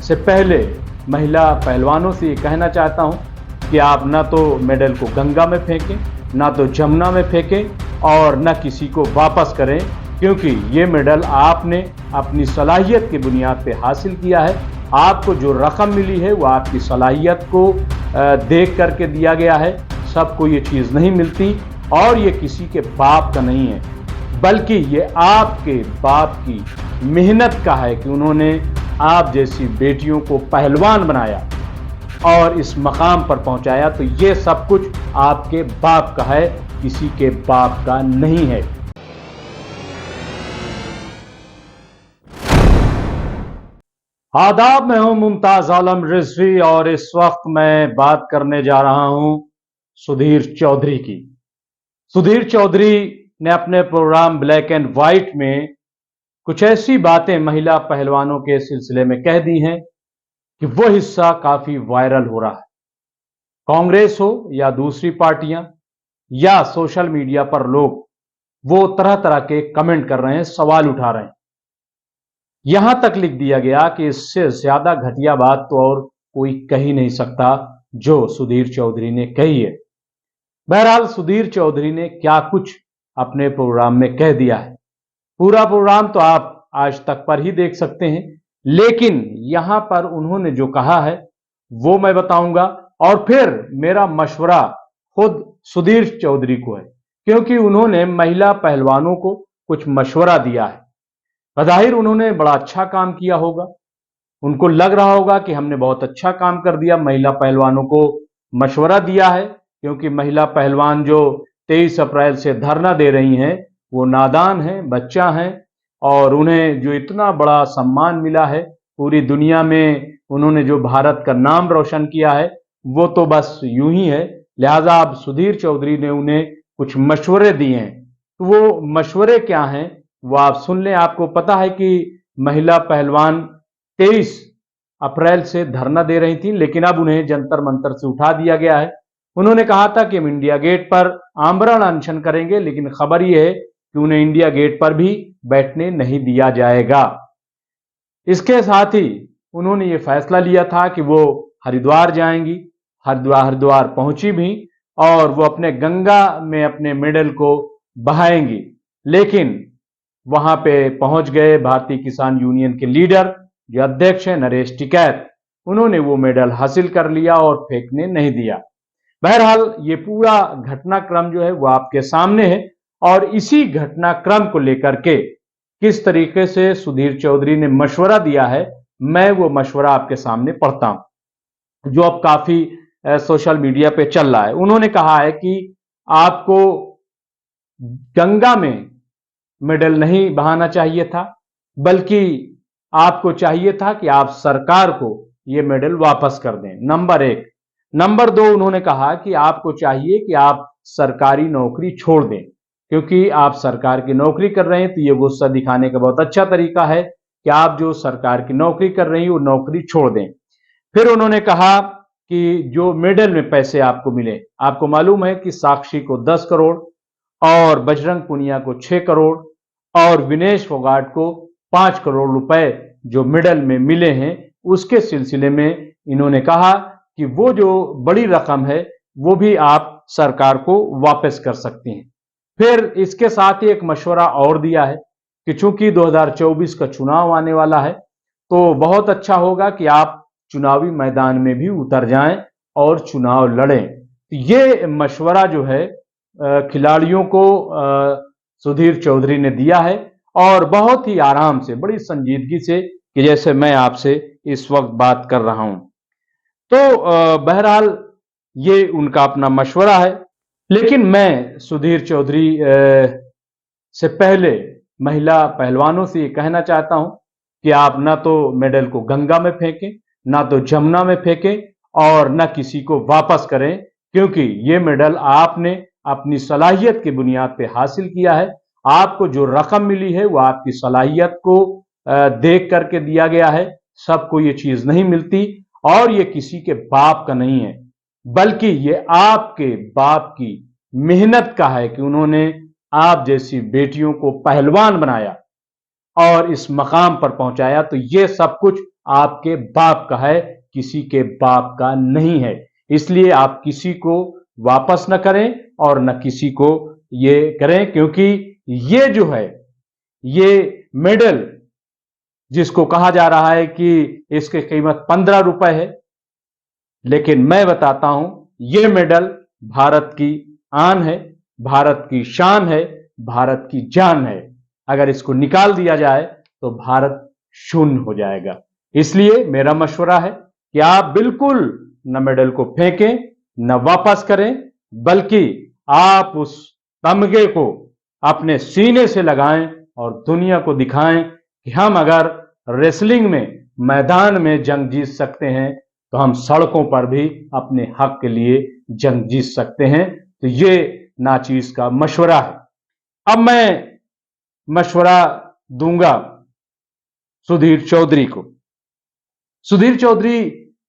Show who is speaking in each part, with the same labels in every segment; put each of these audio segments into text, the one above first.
Speaker 1: से पहले महिला पहलवानों से ये कहना चाहता हूं कि आप ना तो मेडल को गंगा में फेंकें, ना तो जमुना में फेंकें और ना किसी को वापस करें, क्योंकि ये मेडल आपने अपनी सलाहियत की बुनियाद पे हासिल किया है। आपको जो रकम मिली है वो आपकी सलाहियत को देख करके दिया गया है। सबको ये चीज़ नहीं मिलती और ये किसी के बाप का नहीं है, बल्कि ये आपके बाप की मेहनत का है कि उन्होंने आप जैसी बेटियों को पहलवान बनाया और इस मकाम पर पहुंचाया। तो ये सब कुछ आपके बाप का है, किसी के बाप का नहीं है। आदाब, मैं हूं मुमताज आलम रिजवी और इस वक्त मैं बात करने जा रहा हूं सुधीर चौधरी की। सुधीर चौधरी ने अपने प्रोग्राम ब्लैक एंड व्हाइट में कुछ ऐसी बातें महिला पहलवानों के सिलसिले में कह दी हैं कि वो हिस्सा काफी वायरल हो रहा है। कांग्रेस हो या दूसरी पार्टियां या सोशल मीडिया पर लोग वो तरह तरह के कमेंट कर रहे हैं, सवाल उठा रहे हैं। यहां तक लिख दिया गया कि इससे ज्यादा घटिया बात तो और कोई कह ही नहीं सकता जो सुधीर चौधरी ने कही है। बहरहाल सुधीर चौधरी ने क्या कुछ अपने प्रोग्राम में कह दिया है, पूरा प्रोग्राम तो आप आज तक पर ही देख सकते हैं, लेकिन यहां पर उन्होंने जो कहा है वो मैं बताऊंगा। और फिर मेरा मशवरा खुद सुधीर चौधरी को है, क्योंकि उन्होंने महिला पहलवानों को कुछ मशवरा दिया है। बज़ाहिर उन्होंने बड़ा अच्छा काम किया होगा, उनको लग रहा होगा कि हमने बहुत अच्छा काम कर दिया, महिला पहलवानों को मशवरा दिया है, क्योंकि महिला पहलवान जो 23 अप्रैल से धरना दे रही हैं वो नादान हैं, बच्चा हैं, और उन्हें जो इतना बड़ा सम्मान मिला है पूरी दुनिया में, उन्होंने जो भारत का नाम रोशन किया है वो तो बस यूं ही है। लिहाजा अब सुधीर चौधरी ने उन्हें कुछ मशवरे दिए हैं। तो वो मशवरे क्या हैं वो आप सुन लें। आपको पता है कि महिला पहलवान 23 अप्रैल से धरना दे रही थी, लेकिन अब उन्हें जंतर मंतर से उठा दिया गया है। उन्होंने कहा था कि हम इंडिया गेट पर आमरण अनशन करेंगे, लेकिन खबर यह है कि उन्हें इंडिया गेट पर भी बैठने नहीं दिया जाएगा। इसके साथ ही उन्होंने ये फैसला लिया था कि वो हरिद्वार जाएंगी, हरिद्वार पहुंची भी और वो अपने गंगा में अपने मेडल को बहाएंगी। लेकिन वहां पे पहुंच गए भारतीय किसान यूनियन के लीडर जो अध्यक्ष हैं नरेश टिकैत, उन्होंने वो मेडल हासिल कर लिया और फेंकने नहीं दिया। बहरहाल ये पूरा घटनाक्रम जो है वो आपके सामने है, और इसी घटनाक्रम को लेकर के किस तरीके से सुधीर चौधरी ने मशवरा दिया है, मैं वो मशवरा आपके सामने पढ़ता हूं जो अब काफी सोशल मीडिया पे चल रहा है। उन्होंने कहा है कि आपको गंगा में मेडल नहीं बहाना चाहिए था, बल्कि आपको चाहिए था कि आप सरकार को ये मेडल वापस कर दें, नंबर 1। नंबर 2, उन्होंने कहा कि आपको चाहिए कि आप सरकारी नौकरी छोड़ दें, क्योंकि आप सरकार की नौकरी कर रहे हैं तो ये गुस्सा दिखाने का बहुत अच्छा तरीका है कि आप जो सरकार की नौकरी कर रही हैं वो नौकरी छोड़ दें। फिर उन्होंने कहा कि जो मेडल में पैसे आपको मिले, आपको मालूम है कि साक्षी को 10 करोड़ और बजरंग पुनिया को 6 करोड़ और विनेश फोगाट को 5 करोड़ रुपए जो मेडल में मिले हैं, उसके सिलसिले में इन्होंने कहा कि वो जो बड़ी रकम है वो भी आप सरकार को वापस कर सकती हैं। फिर इसके साथ ही एक मशवरा और दिया है कि चूंकि 2024 का चुनाव आने वाला है तो बहुत अच्छा होगा कि आप चुनावी मैदान में भी उतर जाएं और चुनाव लड़ें। तो ये मशवरा जो है खिलाड़ियों को सुधीर चौधरी ने दिया है, और बहुत ही आराम से, बड़ी संजीदगी से, कि जैसे मैं आपसे इस वक्त बात कर रहा हूं। तो बहरहाल ये उनका अपना मशवरा है, लेकिन मैं सुधीर चौधरी से पहले महिला पहलवानों से ये कहना चाहता हूं कि आप ना तो मेडल को गंगा में फेंकें, ना तो जमुना में फेंकें और ना किसी को वापस करें, क्योंकि ये मेडल आपने अपनी सलाहियत की बुनियाद पे हासिल किया है। आपको जो रकम मिली है वो आपकी सलाहियत को देख करके दिया गया है। सबको ये चीज नहीं मिलती और ये किसी के बाप का नहीं है, बल्कि ये आपके बाप की मेहनत का है कि उन्होंने आप जैसी बेटियों को पहलवान बनाया और इस मकाम पर पहुंचाया। तो ये सब कुछ आपके बाप का है, किसी के बाप का नहीं है। इसलिए आप किसी को वापस न करें और न किसी को ये करें, क्योंकि ये जो है, ये मेडल जिसको कहा जा रहा है कि इसकी कीमत 15 रुपए है, लेकिन मैं बताता हूं ये मेडल भारत की आन है, भारत की शान है, भारत की जान है। अगर इसको निकाल दिया जाए तो भारत शून्य हो जाएगा। इसलिए मेरा मशवरा है कि आप बिल्कुल न मेडल को फेंकें, न वापस करें, बल्कि आप उस तमगे को अपने सीने से लगाएं और दुनिया को दिखाएं कि हम अगर रेसलिंग में मैदान में जंग जीत सकते हैं तो हम सड़कों पर भी अपने हक के लिए जंग जीत सकते हैं। तो ये नाचीज का मशवरा है। अब मैं मशवरा दूंगा सुधीर चौधरी को। सुधीर चौधरी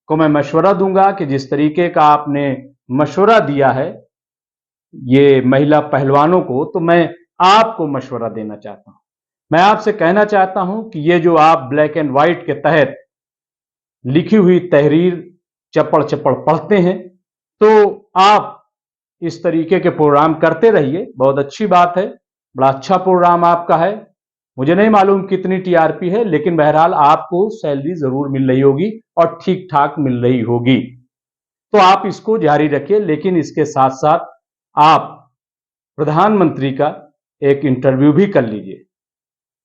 Speaker 1: को मैं मशवरा दूंगा कि जिस तरीके का आपने मशवरा दिया है ये महिला पहलवानों को, तो मैं आपको मशवरा देना चाहता हूं। मैं आपसे कहना चाहता हूं कि ये जो आप ब्लैक एंड व्हाइट के तहत लिखी हुई तहरीर चपड़ चपड़ पढ़ते हैं, तो आप इस तरीके के प्रोग्राम करते रहिए। बहुत अच्छी बात है, बड़ा अच्छा प्रोग्राम आपका है। मुझे नहीं मालूम कितनी टीआरपी है, लेकिन बहरहाल आपको सैलरी जरूर मिल रही होगी और ठीक ठाक मिल रही होगी, तो आप इसको जारी रखिए। लेकिन इसके साथ साथ आप प्रधानमंत्री का एक इंटरव्यू भी कर लीजिए,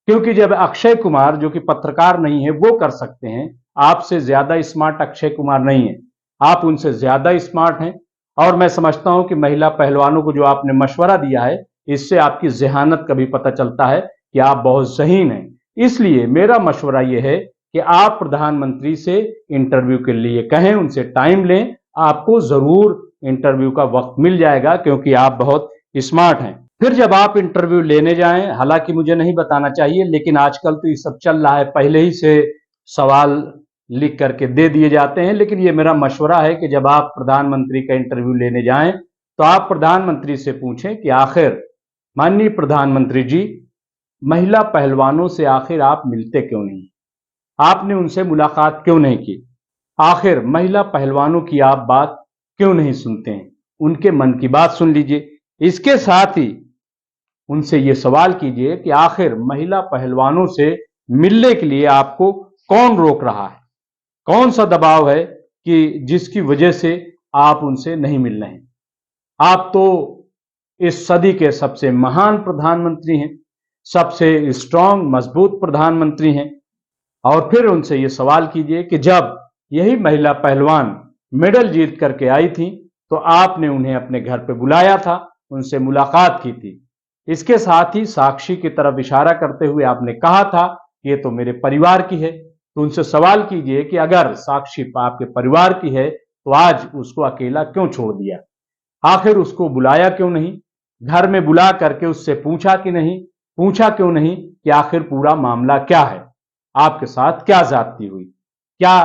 Speaker 1: क्योंकि जब अक्षय कुमार, जो कि पत्रकार नहीं है, वो कर सकते हैं, आपसे ज्यादा स्मार्ट अक्षय कुमार नहीं है, आप उनसे ज्यादा स्मार्ट हैं। और मैं समझता हूं कि महिला पहलवानों को जो आपने मशवरा दिया है, इससे आपकी जहानत का भी पता चलता है कि आप बहुत ज़हीन हैं। इसलिए मेरा मशवरा यह है कि आप प्रधानमंत्री से इंटरव्यू के लिए कहें, उनसे टाइम लें, आपको जरूर इंटरव्यू का वक्त मिल जाएगा, क्योंकि आप बहुत स्मार्ट हैं। फिर जब आप इंटरव्यू लेने जाएं, हालांकि मुझे नहीं बताना चाहिए, लेकिन आजकल तो ये सब चल रहा है, पहले ही से सवाल लिख करके दे दिए जाते हैं। लेकिन ये मेरा मशवरा है कि जब आप प्रधानमंत्री का इंटरव्यू लेने जाएं तो आप प्रधानमंत्री से पूछें कि आखिर माननीय प्रधानमंत्री जी, महिला पहलवानों से आखिर आप मिलते क्यों नहीं, आपने उनसे मुलाकात क्यों नहीं की, आखिर महिला पहलवानों की आप बात क्यों नहीं सुनते हैं, उनके मन की बात सुन लीजिए। इसके साथ ही उनसे ये सवाल कीजिए कि आखिर महिला पहलवानों से मिलने के लिए आपको कौन रोक रहा है, कौन सा दबाव है कि जिसकी वजह से आप उनसे नहीं मिल रहे हैं। आप तो इस सदी के सबसे महान प्रधानमंत्री हैं, सबसे स्ट्रांग मजबूत प्रधानमंत्री हैं। और फिर उनसे ये सवाल कीजिए कि जब यही महिला पहलवान मेडल जीत करके आई थी तो आपने उन्हें अपने घर पे बुलाया था, उनसे मुलाकात की थी। इसके साथ ही साक्षी की तरफ इशारा करते हुए आपने कहा था कि ये तो मेरे परिवार की है। तो उनसे सवाल कीजिए कि अगर साक्षी आपके परिवार की है तो आज उसको अकेला क्यों छोड़ दिया, आखिर उसको बुलाया क्यों नहीं, घर में बुला करके उससे पूछा कि नहीं, पूछा क्यों नहीं कि आखिर पूरा मामला क्या है, आपके साथ क्या ज्यादती हुई, क्या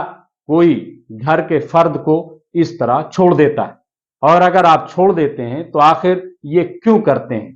Speaker 1: कोई घर के फर्द को इस तरह छोड़ देता है, और अगर आप छोड़ देते हैं तो आखिर ये क्यों करते हैं,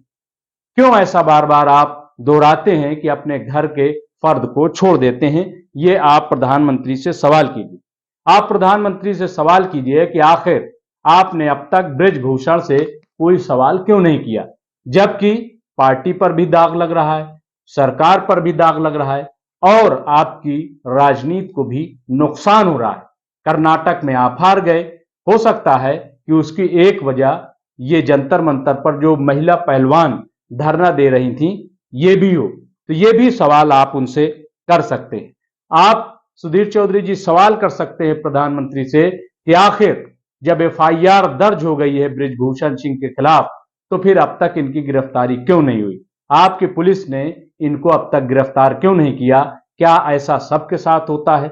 Speaker 1: क्यों ऐसा बार बार आप दोहराते हैं कि अपने घर के फर्द को छोड़ देते हैं। ये आप प्रधानमंत्री से सवाल कीजिए। आप प्रधानमंत्री से सवाल कीजिए कि आखिर आपने अब तक ब्रिजभूषण से कोई सवाल क्यों नहीं किया, जबकि पार्टी पर भी दाग लग रहा है, सरकार पर भी दाग लग रहा है और आपकी राजनीति को भी नुकसान हो रहा है। कर्नाटक में आप हार गए, हो सकता है कि उसकी एक वजह ये जंतर मंतर पर जो महिला पहलवान धरना दे रही थी ये भी हो। तो ये भी सवाल आप उनसे कर सकते हैं। आप सुधीर चौधरी जी सवाल कर सकते हैं प्रधानमंत्री से कि आखिर जब एफआईआर दर्ज हो गई है ब्रिजभूषण सिंह के खिलाफ तो फिर अब तक इनकी गिरफ्तारी क्यों नहीं हुई, आपकी पुलिस ने इनको अब तक गिरफ्तार क्यों नहीं किया, क्या ऐसा सबके साथ होता है,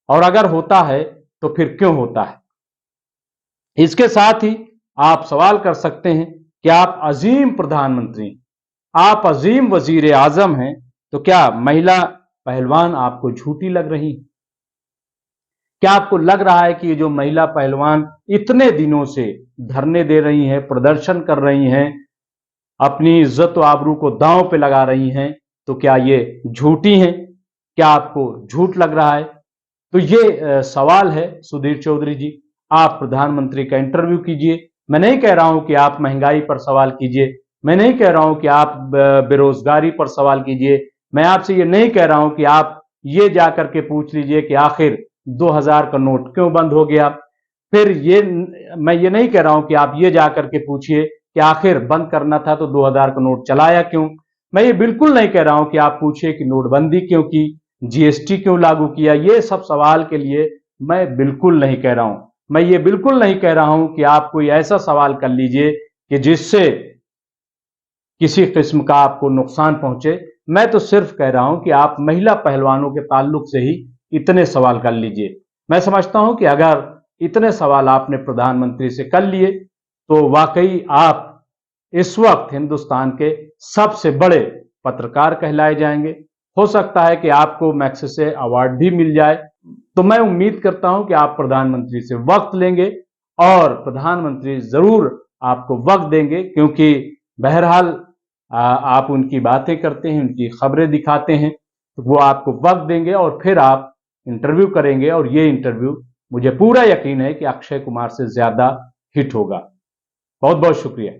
Speaker 1: और अगर होता है तो फिर क्यों होता है। इसके साथ ही आप सवाल कर सकते हैं कि आप अजीम प्रधानमंत्री, आप अजीम वजीर आजम हैं, तो क्या महिला पहलवान आपको झूठी लग रही है, क्या आपको लग रहा है कि ये जो महिला पहलवान इतने दिनों से धरने दे रही हैं, प्रदर्शन कर रही हैं, अपनी इज्जत और आबरू को दांव पे लगा रही हैं, तो क्या ये झूठी हैं, क्या आपको झूठ लग रहा है। तो ये सवाल है सुधीर चौधरी जी, आप प्रधानमंत्री का इंटरव्यू कीजिए। मैं नहीं कह रहा हूं कि आप महंगाई पर सवाल कीजिए, मैं नहीं कह रहा हूं कि आप बेरोजगारी पर सवाल कीजिए, मैं आपसे ये नहीं कह रहा हूं कि आप ये जाकर के पूछ लीजिए कि आखिर 2000 का नोट क्यों बंद हो गया। फिर ये मैं ये नहीं कह रहा हूं कि आप ये जाकर के पूछिए कि आखिर बंद करना था तो 2000 का नोट चलाया क्यों। मैं ये बिल्कुल नहीं कह रहा हूं कि आप पूछिए कि नोटबंदी क्यों की, जीएसटी क्यों लागू किया। ये सब सवाल के लिए मैं बिल्कुल नहीं कह रहा हूं। मैं ये बिल्कुल नहीं कह रहा हूं कि आप कोई ऐसा सवाल कर लीजिए कि जिससे किसी किस्म का आपको नुकसान पहुंचे। मैं तो सिर्फ कह रहा हूं कि आप महिला पहलवानों के ताल्लुक से ही इतने सवाल कर लीजिए। मैं समझता हूं कि अगर इतने सवाल आपने प्रधानमंत्री से कर लिए तो वाकई आप इस वक्त हिंदुस्तान के सबसे बड़े पत्रकार कहलाए जाएंगे। हो सकता है कि आपको मैग्सेसे अवार्ड भी मिल जाए। तो मैं उम्मीद करता हूं कि आप प्रधानमंत्री से वक्त लेंगे और प्रधानमंत्री जरूर आपको वक्त देंगे, क्योंकि बहरहाल आप उनकी बातें करते हैं, उनकी खबरें दिखाते हैं, तो वो आपको वक्त देंगे और फिर आप इंटरव्यू करेंगे और ये इंटरव्यू मुझे पूरा यकीन है कि अक्षय कुमार से ज्यादा हिट होगा। बहुत बहुत शुक्रिया।